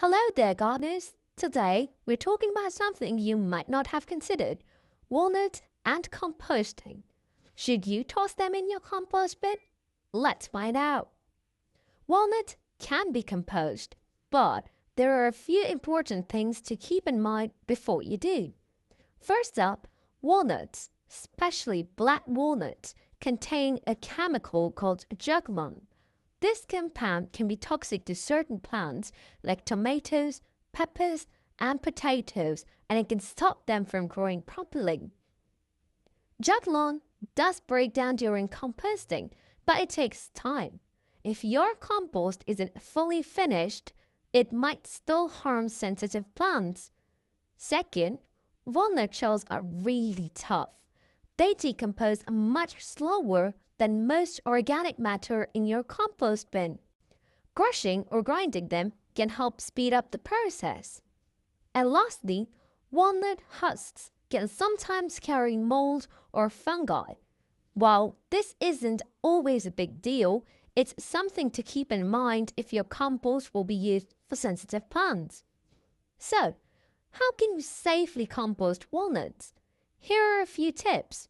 Hello there, gardeners! Today, we're talking about something you might not have considered: walnuts and composting. Should you toss them in your compost bin? Let's find out. Walnuts can be composted, but there are a few important things to keep in mind before you do. First up, walnuts, especially black walnuts, contain a chemical called juglone. This compound can be toxic to certain plants like tomatoes, peppers, and potatoes, and it can stop them from growing properly. Juglone does break down during composting, but it takes time. If your compost isn't fully finished, it might still harm sensitive plants. Second, walnut shells are really tough. They decompose much slower than most organic matter in your compost bin. Crushing or grinding them can help speed up the process. And lastly, walnut husks can sometimes carry mold or fungi. While this isn't always a big deal, it's something to keep in mind if your compost will be used for sensitive plants. So, how can you safely compost walnuts? Here are a few tips.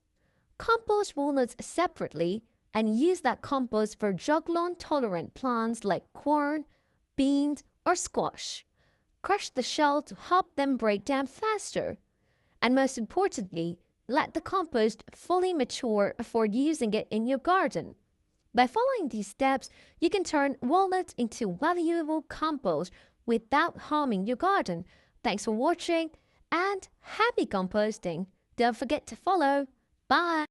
Compost walnuts separately and use that compost for juglone-tolerant plants like corn, beans, or squash. Crush the shell to help them break down faster. And most importantly, let the compost fully mature before using it in your garden. By following these steps, you can turn walnuts into valuable compost without harming your garden. Thanks for watching and happy composting! Don't forget to follow. Bye!